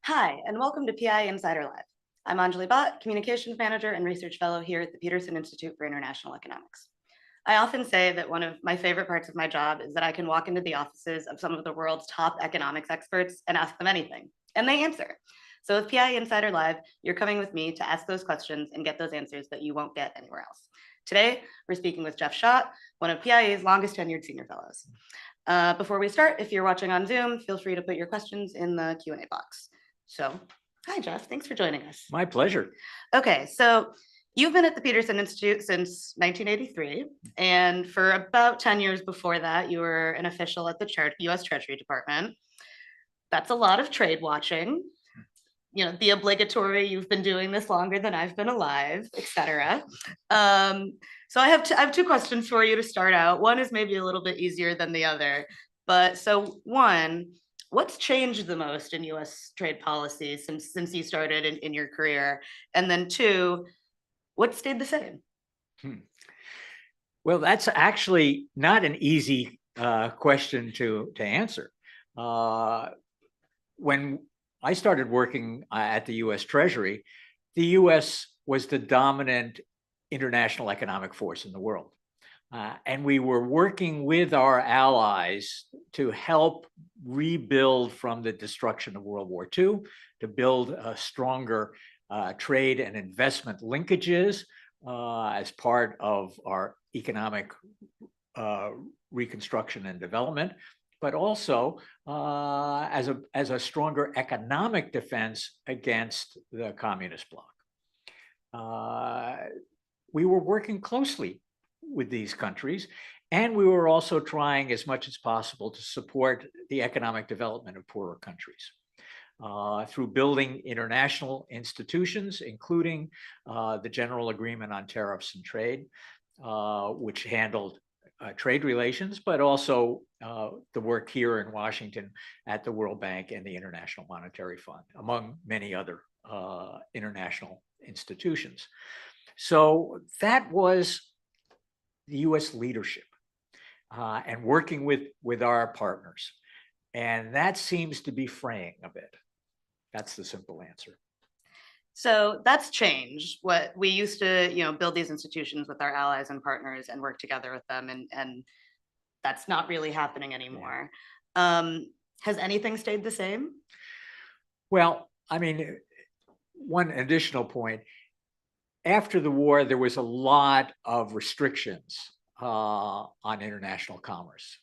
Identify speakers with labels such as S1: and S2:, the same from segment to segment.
S1: Hi, and welcome to PIIE Insider Live. I'm Anjali Bhatt, Communications Manager and Research Fellow here at the Peterson Institute for International Economics. I often say that one of my favorite parts of my job is that I can walk into the offices of some of the world's top economics experts and ask them anything, and they answer. So with PIIE Insider Live, you're coming with me to ask those questions and get those answers that you won't get anywhere else. Today, we're speaking with Jeff Schott, one of PIIE's longest tenured senior fellows. Before we start, if you're watching on Zoom, feel free to put your questions in the Q&A box. So, hi, Jeff. Thanks for joining us.
S2: My pleasure.
S1: Okay, so you've been at the Peterson Institute since 1983, and for about 10 years before that, you were an official at the U.S. Treasury Department. That's a lot of trade watching. You know, the obligatory, you've been doing this longer than I've been alive, etc. So I have two questions for you to start out. One is maybe a little bit easier than the other. But so one, what's changed the most in US trade policy since you started in your career? And then two, what stayed the same?
S2: Well, that's actually not an easy question to answer. When I started working at the US Treasury, the US was the dominant international economic force in the world. And we were working with our allies to help rebuild from the destruction of World War II, to build a stronger trade and investment linkages as part of our economic reconstruction and development, but also as a stronger economic defense against the communist bloc. We were working closely with these countries, and we were also trying as much as possible to support the economic development of poorer countries through building international institutions, including the General Agreement on Tariffs and Trade, which handled trade relations, but also the work here in Washington at the World Bank and the International Monetary Fund, among many other international institutions. So that was the US leadership and working with our partners. And that seems to be fraying a bit. That's the simple answer.
S1: So that's changed. What we used to, build these institutions with our allies and partners and work together with them, and that's not really happening anymore. Has anything stayed the same?
S2: Well, I mean, one additional point. After the war, there was a lot of restrictions on international commerce.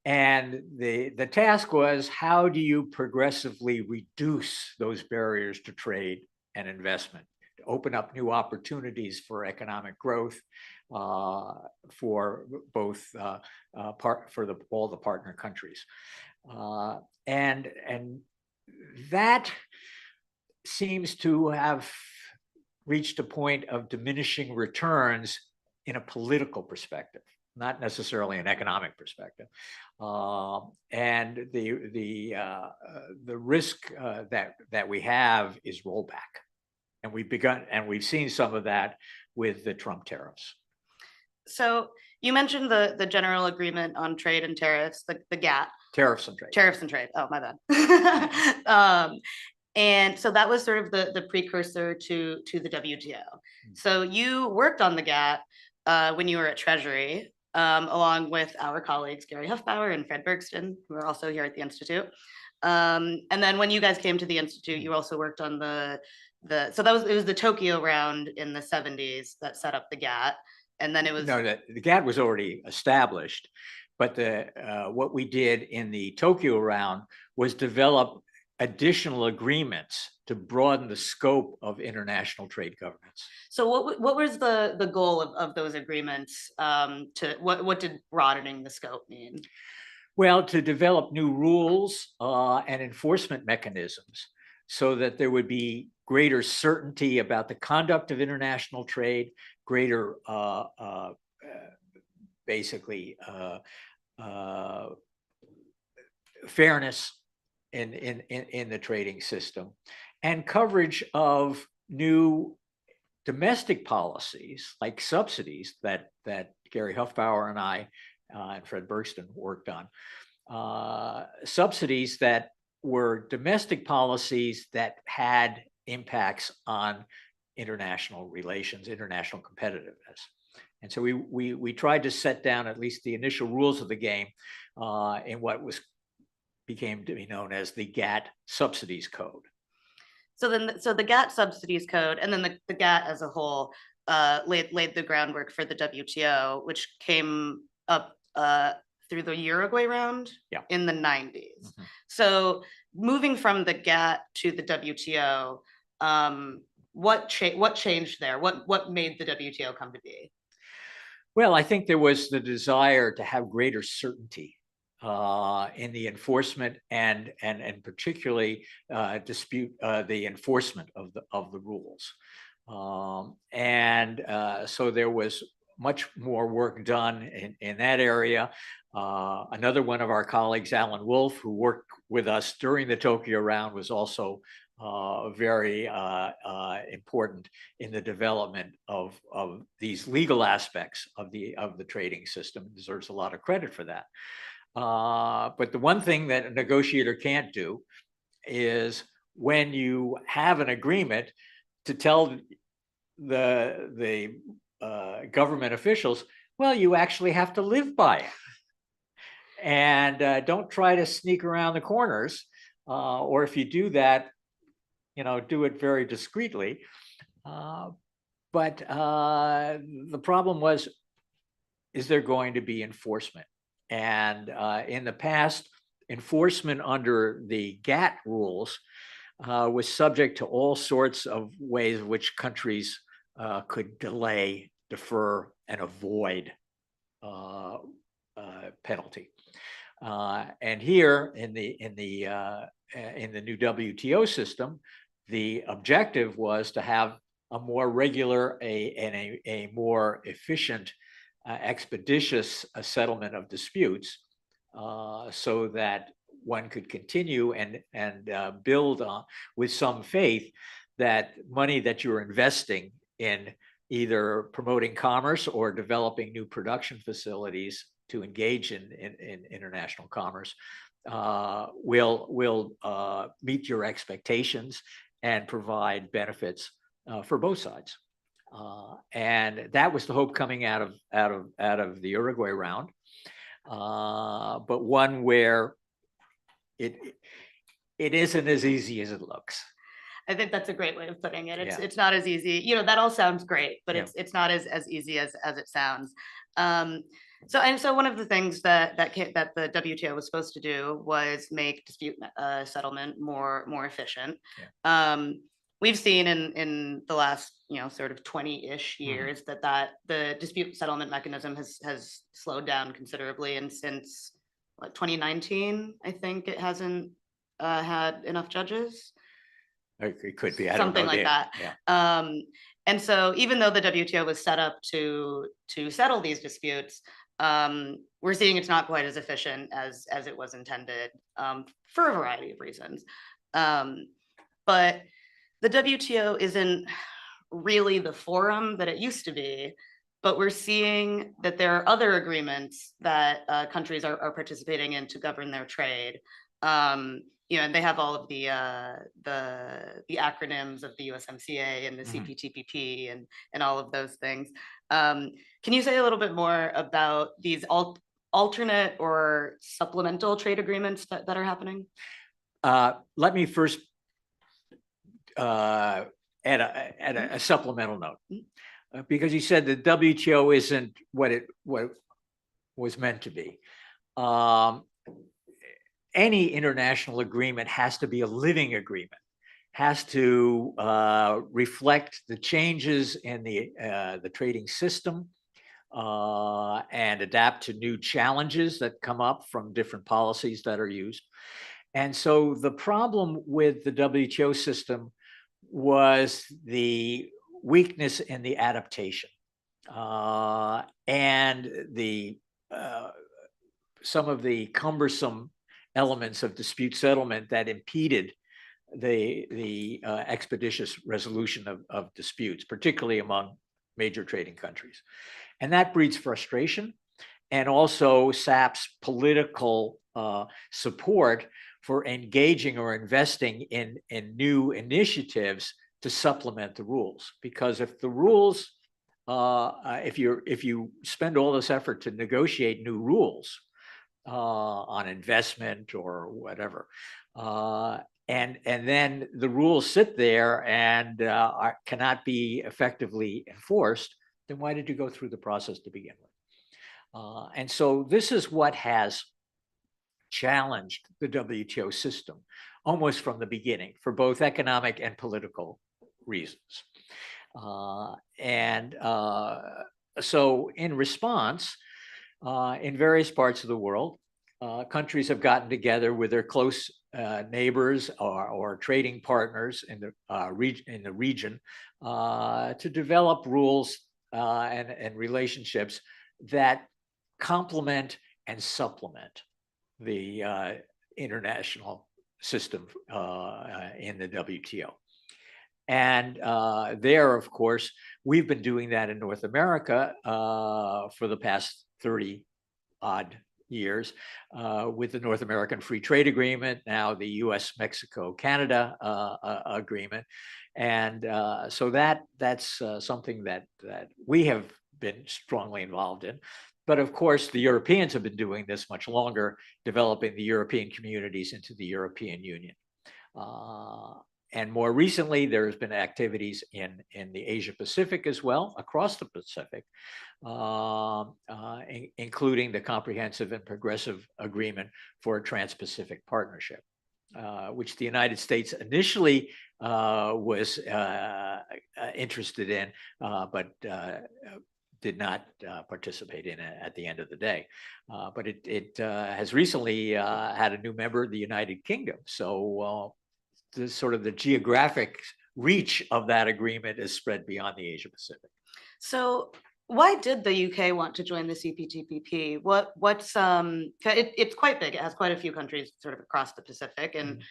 S2: And the task was, how do you progressively reduce those barriers to trade and investment, to open up new opportunities for economic growth for both all the partner countries, and that seems to have reached a point of diminishing returns in a political perspective, not necessarily an economic perspective. And the risk that we have is rollback. And we've seen some of that with the Trump tariffs.
S1: So you mentioned the General Agreement on Trade and Tariffs, the GATT.
S2: Tariffs and Trade.
S1: Tariffs and Trade. Oh, my bad. And so that was sort of the precursor to the WTO. So you worked on the GATT when you were at Treasury, along with our colleagues, Gary Huffbauer and Fred Bergston, who are also here at the Institute. And then when you guys came to the Institute, you also worked on it was the Tokyo round in the 70s that set up the GATT. And then it was...
S2: No, the GATT was already established, but what we did in the Tokyo round was develop additional agreements to broaden the scope of international trade governance.
S1: So what was the goal of those agreements? What did broadening the scope mean?
S2: Well, to develop new rules and enforcement mechanisms so that there would be greater certainty about the conduct of international trade, greater basically fairness in the trading system, and coverage of new domestic policies like subsidies that Gary Huffbauer and I and Fred Bergston worked on, subsidies that were domestic policies that had impacts on international relations, international competitiveness. And so we tried to set down at least the initial rules of the game in what became to be known as the GATT Subsidies Code.
S1: So the GATT Subsidies Code, and then the GATT as a whole laid the groundwork for the WTO, which came up through the Uruguay round in the 90s. So moving from the GATT to the WTO, what changed there? What made the WTO come to be?
S2: Well, I think there was the desire to have greater certainty in the enforcement and particularly dispute the enforcement of the rules. So there was much more work done in that area. Another one of our colleagues, Alan Wolf, who worked with us during the Tokyo round, was also very important in the development of these legal aspects of the trading system. Deserves a lot of credit for that. But the one thing that a negotiator can't do is, when you have an agreement, to tell the government officials, well, you actually have to live by it, and don't try to sneak around the corners, or if you do that, do it very discreetly. But the problem was, is there going to be enforcement? And in the past, enforcement under the GATT rules was subject to all sorts of ways in which countries could delay, defer, and avoid penalty. And here in the new WTO system, the objective was to have a more regular and a more efficient, expeditious settlement of disputes, so that one could continue and build on with some faith that money that you're investing in either promoting commerce or developing new production facilities to engage in international commerce will meet your expectations and provide benefits for both sides. And that was the hope coming out of the Uruguay round, but one where it isn't as easy as it looks.
S1: I think that's a great way of putting it. It's not as easy. That all sounds great, but it's not as easy as it sounds. So one of the things that the WTO was supposed to do was make dispute settlement more efficient. We've seen in the last sort of 20-ish years that the dispute settlement mechanism has slowed down considerably, and since 2019, I think it hasn't had enough judges.
S2: It could be,
S1: something like that. And so even though the WTO was set up to settle these disputes, we're seeing it's not quite as efficient as it was intended, for a variety of reasons. But the WTO isn't really the forum that it used to be, but we're seeing that there are other agreements that countries are participating in to govern their trade. And they have all of the acronyms of the USMCA and the CPTPP and all of those things. Can you say a little bit more about these alternate or supplemental trade agreements that are happening?
S2: Let me first add a supplemental note, because you said the WTO isn't what it was meant to be. Any international agreement has to be a living agreement, has to reflect the changes in the trading system, and adapt to new challenges that come up from different policies that are used. And so the problem with the WTO system was the weakness in the adaptation, and some of the cumbersome elements of dispute settlement that impeded the expeditious resolution of disputes, particularly among major trading countries. And that breeds frustration. and also saps political support for engaging or investing in new initiatives to supplement the rules. Because if the rules, if you spend all this effort to negotiate new rules on investment or whatever, and then the rules sit there and cannot be effectively enforced, then why did you go through the process to begin with? And so this is what has challenged the WTO system almost from the beginning for both economic and political reasons. So in response, in various parts of the world, countries have gotten together with their close neighbors or trading partners in the region to develop rules and relationships that complement and supplement the international system in the WTO. And there, of course, we've been doing that in North America for the past 30 odd years with the North American Free Trade Agreement, now the US-Mexico-Canada agreement. And so that's something that we have been strongly involved in. But of course, the Europeans have been doing this much longer, developing the European communities into the European Union. And more recently, there's been activities in the Asia Pacific as well, across the Pacific, including the Comprehensive and Progressive Agreement for a Trans-Pacific Partnership, which the United States initially was interested in, but did not participate in it at the end of the day. But it has recently had a new member, the United Kingdom. So the sort of the geographic reach of that agreement is spread beyond the Asia Pacific.
S1: So why did the UK want to join the CPTPP? It's quite big. It has quite a few countries sort of across the Pacific, and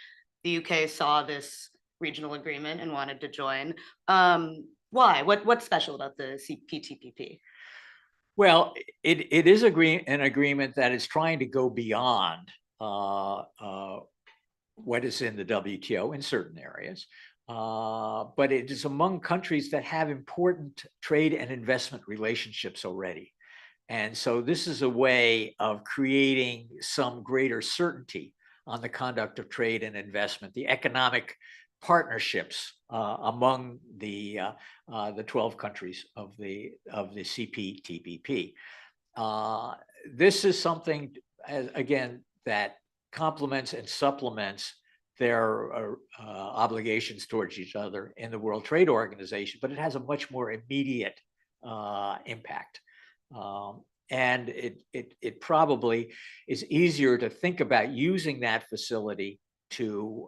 S1: the UK saw this regional agreement and wanted to join. Why? What's special about the CPTPP?
S2: Well, it is an agreement that is trying to go beyond what is in the WTO in certain areas, but it is among countries that have important trade and investment relationships already. And so this is a way of creating some greater certainty on the conduct of trade and investment, the economic partnerships among the 12 countries of the CPTPP. This is something, again, that complements and supplements their obligations towards each other in the World Trade Organization, but it has a much more immediate impact. And it probably is easier to think about using that facility to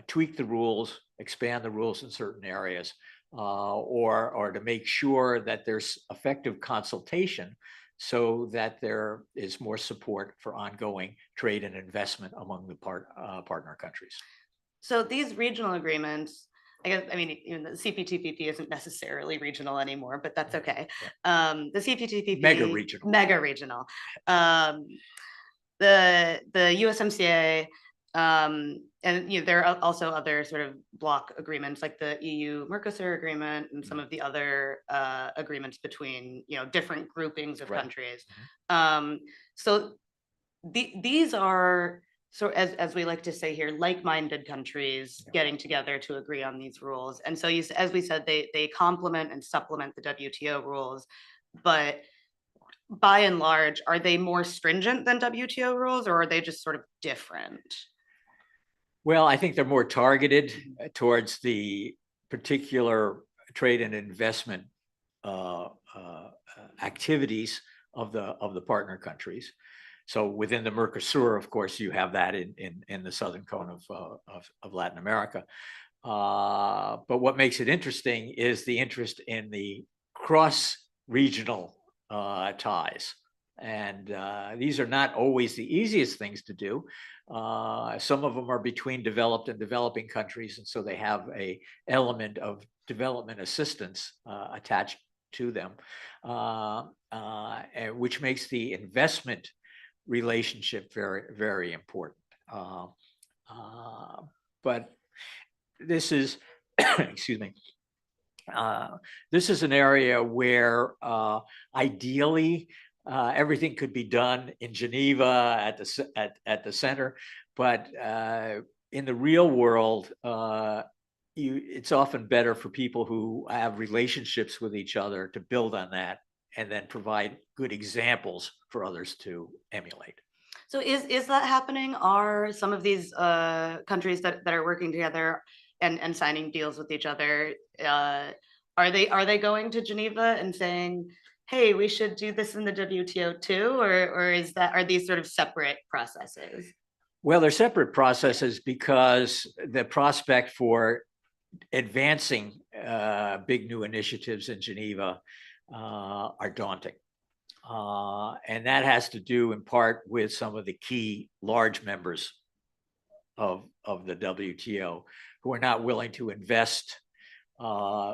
S2: tweak the rules, expand the rules in certain areas, or to make sure that there's effective consultation so that there is more support for ongoing trade and investment among the partner countries.
S1: So these regional agreements, I mean, even the CPTPP isn't necessarily regional anymore, but that's okay. Yeah. The CPTPP
S2: mega regional.
S1: The USMCA, and there are also other sort of block agreements like the EU-Mercosur agreement and some of the other agreements between different groupings of countries. So these are, so as we like to say here, like-minded countries getting together to agree on these rules. And so as we said, they complement and supplement the WTO rules, but by and large, are they more stringent than WTO rules, or are they just sort of different?
S2: Well, I think they're more targeted towards the particular trade and investment activities of the partner countries. So within the Mercosur, of course, you have that in the southern cone of Latin America. But what makes it interesting is the interest in the cross-regional ties. And these are not always the easiest things to do. Some of them are between developed and developing countries, and so they have an element of development assistance attached to them, which makes the investment relationship very, very important. But this is, excuse me, this is an area where ideally everything could be done in Geneva at the center, but in the real world, it's often better for people who have relationships with each other to build on that and then provide good examples for others to emulate.
S1: So is that happening? Are some of these countries that are working together and signing deals with each other, are they going to Geneva and saying, hey, we should do this in the WTO too, or are these sort of separate processes?
S2: Well, they're separate processes because the prospect for advancing big new initiatives in Geneva are daunting. And that has to do in part with some of the key large members of the WTO who are not willing to invest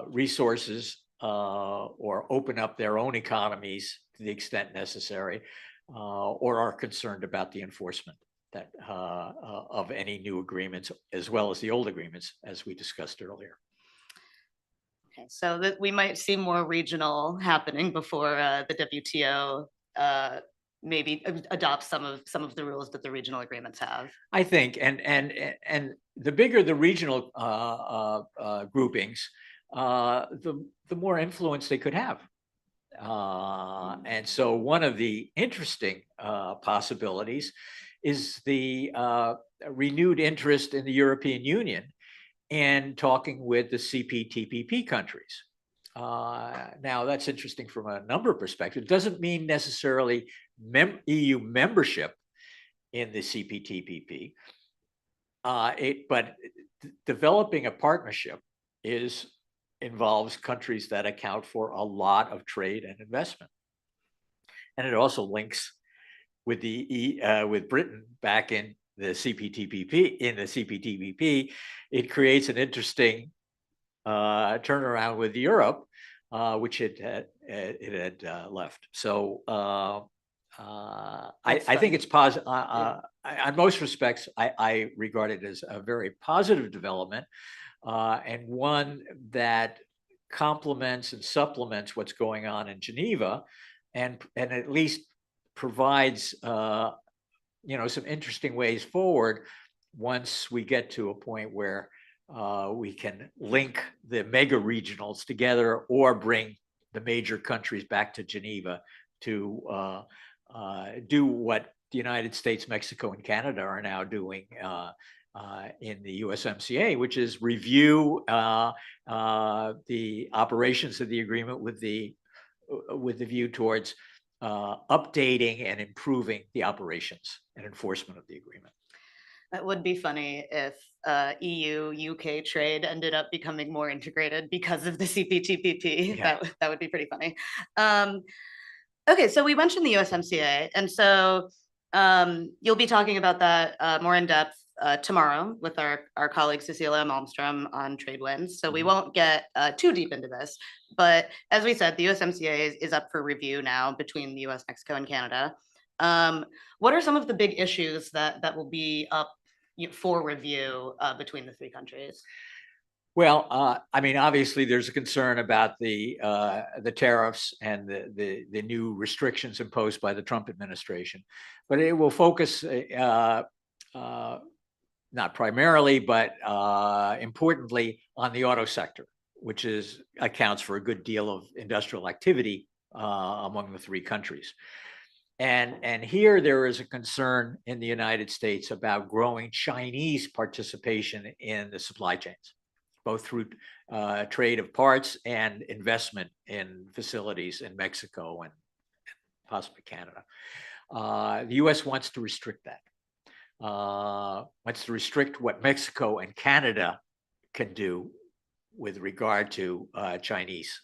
S2: resources or open up their own economies to the extent necessary, or are concerned about the enforcement that of any new agreements, as well as the old agreements, as we discussed earlier.
S1: Okay, so that we might see more regional happening before the WTO maybe adopts some of the rules that the regional agreements have.
S2: I think, and the bigger the regional groupings, the more influence they could have. And so one of the interesting possibilities is the renewed interest in the European Union in talking with the CPTPP countries. Now, that's interesting from a number of perspectives. It doesn't mean necessarily EU membership in the CPTPP, but developing a partnership involves countries that account for a lot of trade and investment. And it also links with with Britain back in the CPTPP. It creates an interesting turnaround with Europe, which it had left. So I think it's positive. On most respects, I regard it as a very positive development, and one that complements and supplements what's going on in Geneva, and at least provides some interesting ways forward once we get to a point where we can link the mega regionals together or bring the major countries back to Geneva to do what the United States, Mexico, and Canada are now doing in the USMCA, which is review the operations of the agreement with the view towards updating and improving the operations and enforcement of the agreement.
S1: That would be funny if EU-UK trade ended up becoming more integrated because of the CPTPP.
S2: Yeah.
S1: That would be pretty funny. Okay, so we mentioned the USMCA, and so you'll be talking about that more in depth tomorrow with our colleague Cecilia Malmstrom on trade winds. So we won't get too deep into this, but as we said, the USMCA is up for review now between the US, Mexico, and Canada. What are some of the big issues that will be up for review between the three countries?
S2: Well, I mean, obviously, there's a concern about the tariffs and the new restrictions imposed by the Trump administration, but it will focus not primarily, but importantly, on the auto sector, which accounts for a good deal of industrial activity among the three countries. And here there is a concern in the United States about growing Chinese participation in the supply chains, both through trade of parts and investment in facilities in Mexico and possibly Canada. The US wants to restrict that, wants to restrict what Mexico and Canada can do with regard to Chinese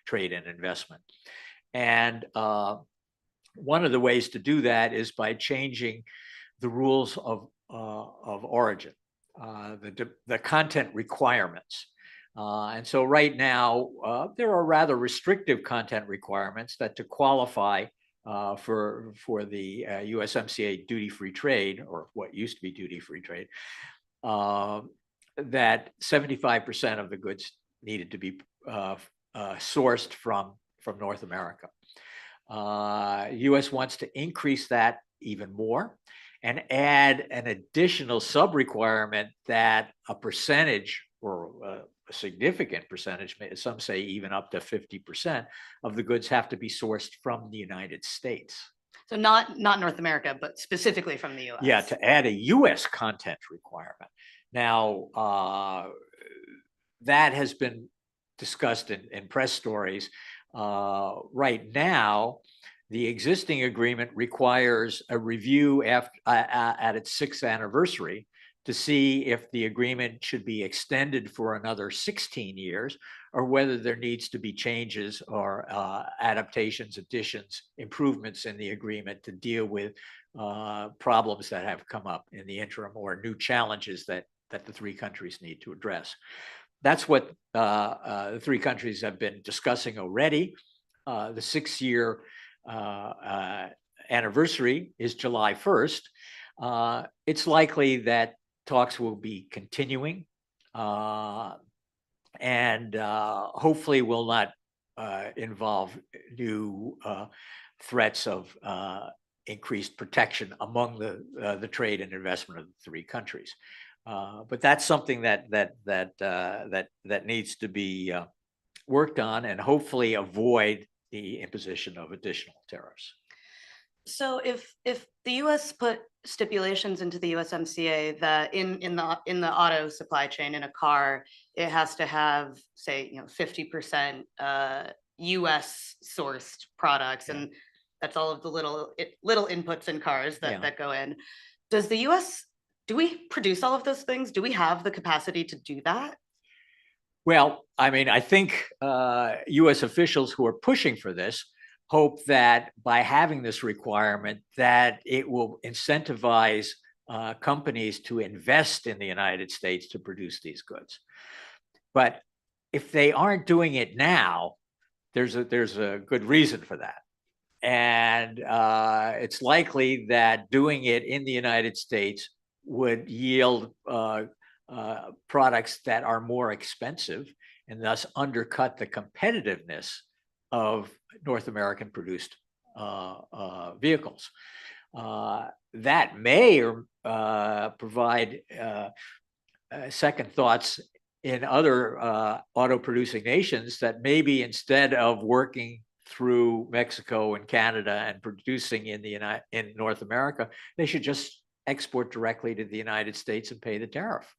S2: trade and investment. And one of the ways to do that is by changing the rules of origin, the content requirements. And so right now, there are rather restrictive content requirements that to qualify for the USMCA duty-free trade, or what used to be duty-free trade, that 75% of the goods needed to be sourced from North America. U.S. wants to increase that even more and add an additional sub-requirement that a percentage, or a significant percentage, some say even up to 50% of the goods have to be sourced from the United States.
S1: So not North America, but specifically from the US.
S2: Yeah, to add a US content requirement. Now, that has been discussed in press stories. Right now, the existing agreement requires a review at its 6th anniversary to see if the agreement should be extended for another 16 years, or whether there needs to be changes or adaptations, additions, improvements in the agreement to deal with problems that have come up in the interim, or new challenges that the three countries need to address. That's what the three countries have been discussing already. The 6-year anniversary is July 1st. It's likely that talks will be continuing, and hopefully will not involve new threats of increased protection among the trade and investment of the three countries. But that's something that needs to be worked on, and hopefully avoid the imposition of additional tariffs.
S1: So if the US put stipulations into the USMCA that in the auto supply chain, in a car, it has to have, say, 50% US sourced products, and that's all of the little inputs in cars that go in. Does the US, do we produce all of those things? Do we have the capacity to do that?
S2: Well, I mean, I think US officials who are pushing for this hope that by having this requirement, that it will incentivize companies to invest in the United States to produce these goods. But if they aren't doing it now, there's a good reason for that. And it's likely that doing it in the United States would yield products that are more expensive, and thus undercut the competitiveness of North American produced vehicles. That may provide second thoughts in other auto producing nations, that maybe instead of working through Mexico and Canada and producing in North America, they should just export directly to the United States and pay the tariff.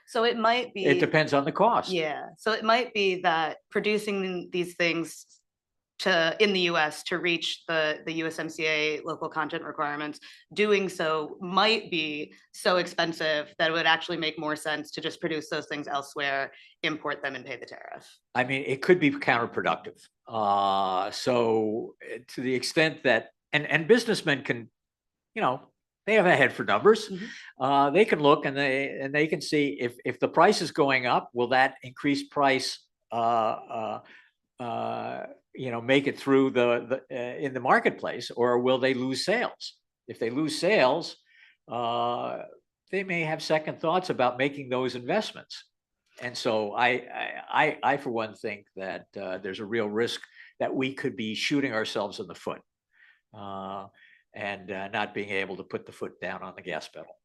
S1: So it might be.
S2: It depends on the cost.
S1: Yeah. So it might be that producing these things in the US to reach the USMCA local content requirements, doing so might be so expensive that it would actually make more sense to just produce those things elsewhere, import them, and pay the tariff. I
S2: mean, it could be counterproductive. So to the extent that, and businessmen can, they have a head for numbers. Mm-hmm. They can look and they can see if the price is going up, will that increased price make it through in the marketplace, or will they lose sales? If they lose sales, they may have second thoughts about making those investments. And so I for one think that there's a real risk that we could be shooting ourselves in the foot and not being able to put the foot down on the gas pedal.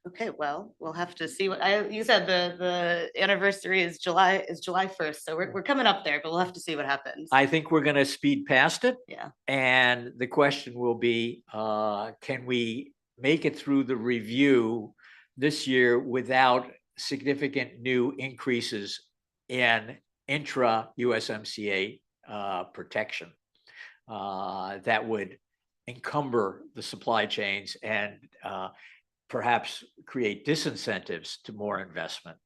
S1: Okay, well, we'll have to see what you said. The anniversary is July 1st, so we're coming up there, but we'll have to see what happens.
S2: I think we're going to speed past it.
S1: Yeah.
S2: And the question will be, can we make it through the review this year without significant new increases in intra-USMCA protection that would encumber the supply chains and perhaps create disincentives to more investment.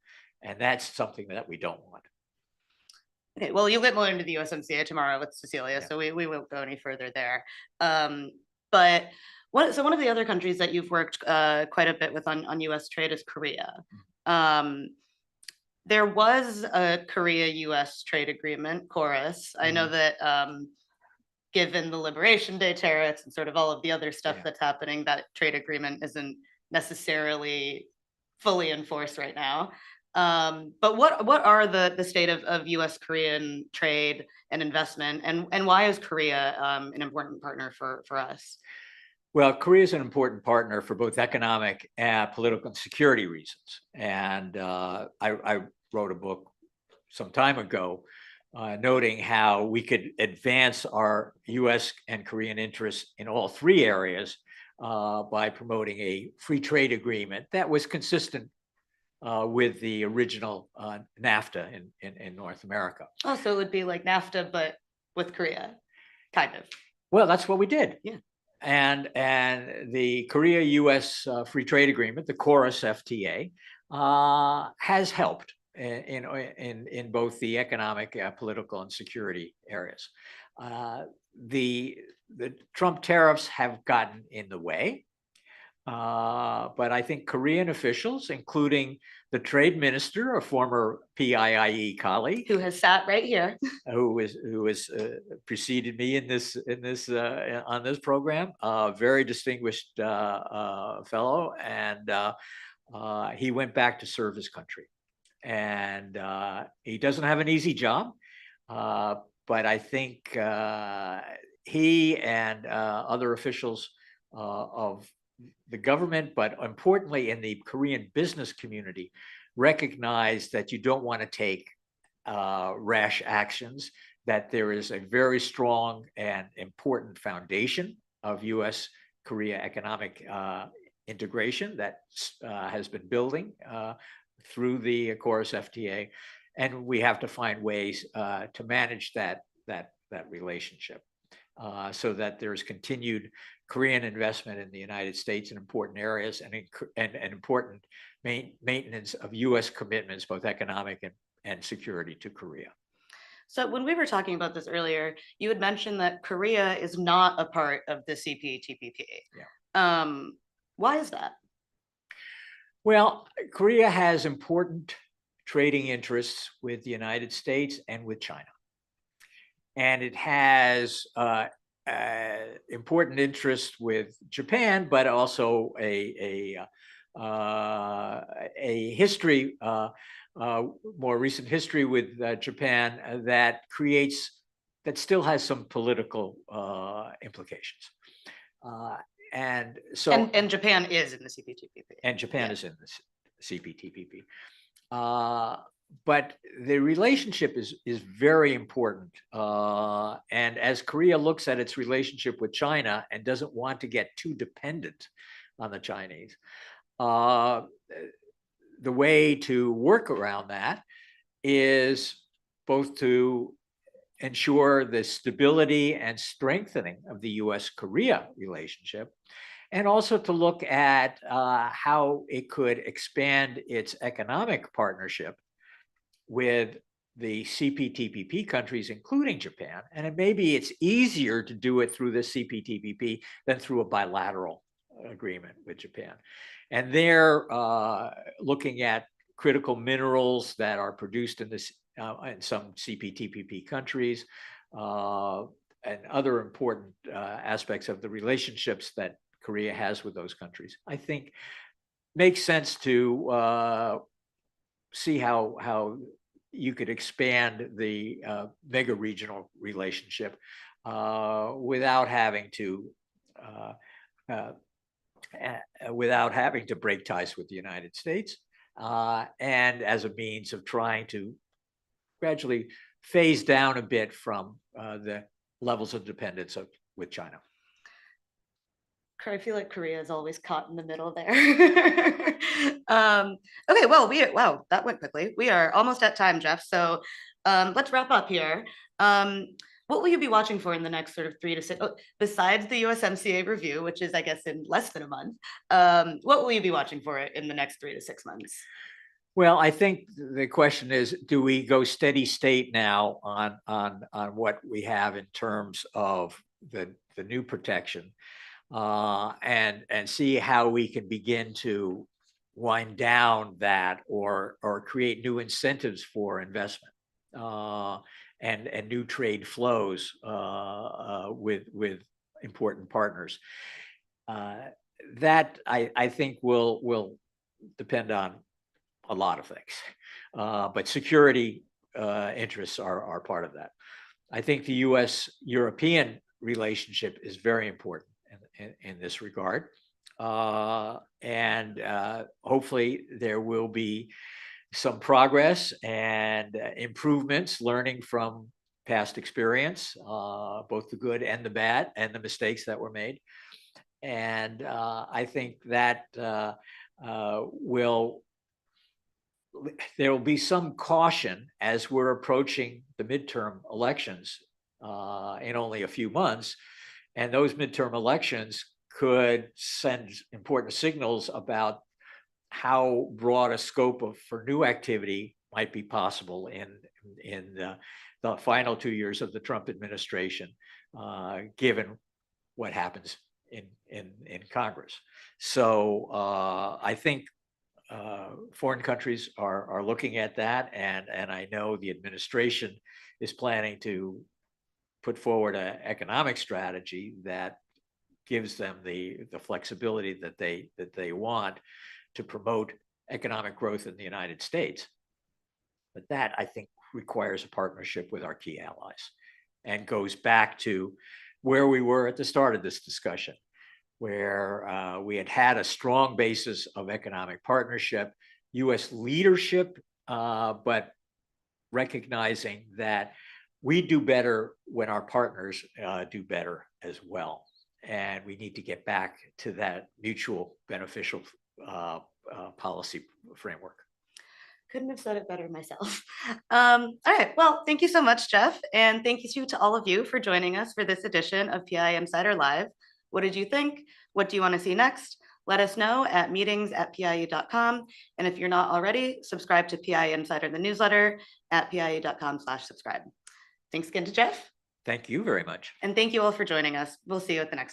S2: And that's something that we don't want.
S1: Okay, well, you'll get more into the USMCA tomorrow with Cecilia, yeah. So we won't go any further there. But one of the other countries that you've worked quite a bit with on US trade is Korea. there was a Korea-US trade agreement, KORUS. I know that given the Liberation Day tariffs and sort of all of the other stuff that's happening, that trade agreement isn't necessarily fully enforced right now. But what are the state of U.S. Korean trade and investment, and why is Korea an important partner for us?
S2: Well, Korea is an important partner for both economic, political, and security reasons. And I wrote a book some time ago noting how we could advance our US and Korean interests in all three areas by promoting a free trade agreement that was consistent with the original NAFTA in North America.
S1: Oh, so it would be like NAFTA, but with Korea, kind of.
S2: Well, that's what we did.
S1: Yeah.
S2: And the Korea-US Free Trade Agreement, the KORUS FTA, has helped in both the economic, political, and security areas. The Trump tariffs have gotten in the way, but I think Korean officials, including the trade minister, a former PIIE colleague,
S1: who has sat right here,
S2: who has preceded me in this on this program, a very distinguished fellow, and he went back to serve his country. And he doesn't have an easy job, but I think he and other officials of the government, but importantly in the Korean business community, recognize that you don't want to take rash actions, that there is a very strong and important foundation of US-Korea economic integration that has been building through the KORUS FTA, and we have to find ways to manage that relationship so that there's continued Korean investment in the United States in important areas and important maintenance of US commitments, both economic and security, to Korea.
S1: So when we were talking about this earlier, you had mentioned that Korea is not a part of the CPTPP.
S2: Yeah.
S1: Why is that?
S2: Well, Korea has important trading interests with the United States and with China. And it has important interests with Japan, but also a history, more recent history with Japan that still has some political implications. And so,
S1: and Japan is in the CPTPP.
S2: And Japan is in the CPTPP. But the relationship is very important. And as Korea looks at its relationship with China and doesn't want to get too dependent on the Chinese, the way to work around that is both to ensure the stability and strengthening of the US-Korea relationship, and also to look at how it could expand its economic partnership with the CPTPP countries, including Japan. And maybe it's easier to do it through the CPTPP than through a bilateral agreement with Japan. And they're looking at critical minerals that are produced in some CPTPP countries, and other important aspects of the relationships that Korea has with those countries. I think makes sense to see how you could expand the mega regional relationship without having to break ties with the United States, and as a means of trying to gradually phase down a bit from the levels of dependence with China.
S1: I feel like Korea is always caught in the middle there. Okay, well, wow, that went quickly. We are almost at time, Jeff. So let's wrap up here. What will you be watching for in the next sort of 3 to 6, besides the USMCA review, which is, I guess, in less than a month? What will you be watching for in the next 3 to 6 months?
S2: Well, I think the question is, do we go steady state now on what we have in terms of the new protection, and see how we can begin to wind down that or create new incentives for investment and new trade flows with important partners. That I think will depend on a lot of things, but security interests are part of that. I think the U.S.-European relationship is very important in this regard. And hopefully there will be some progress and improvements, learning from past experience, both the good and the bad and the mistakes that were made. And I think that there will be some caution as we're approaching the midterm elections in only a few months. And those midterm elections could send important signals about how broad a scope for new activity might be possible in the final 2 years of the Trump administration, given what happens in Congress. So I think foreign countries are looking at that, and I know the administration is planning to put forward an economic strategy that gives them the flexibility that they want to promote economic growth in the United States. But that, I think, requires a partnership with our key allies and goes back to where we were at the start of this discussion, where we had a strong basis of economic partnership, U.S. leadership, but recognizing that we do better when our partners do better as well. And we need to get back to that mutual beneficial policy framework.
S1: Couldn't have said it better myself. All right, well, thank you so much, Jeff. And thank you to all of you for joining us for this edition of PIIE Insider Live. What did you think? What do you want to see next? Let us know at meetings@PIIE.com. And if you're not already, subscribe to PIIE Insider, the newsletter, at PIIE.com/subscribe. Thanks again to Jeff.
S2: Thank you very much.
S1: And thank you all for joining us. We'll see you at the next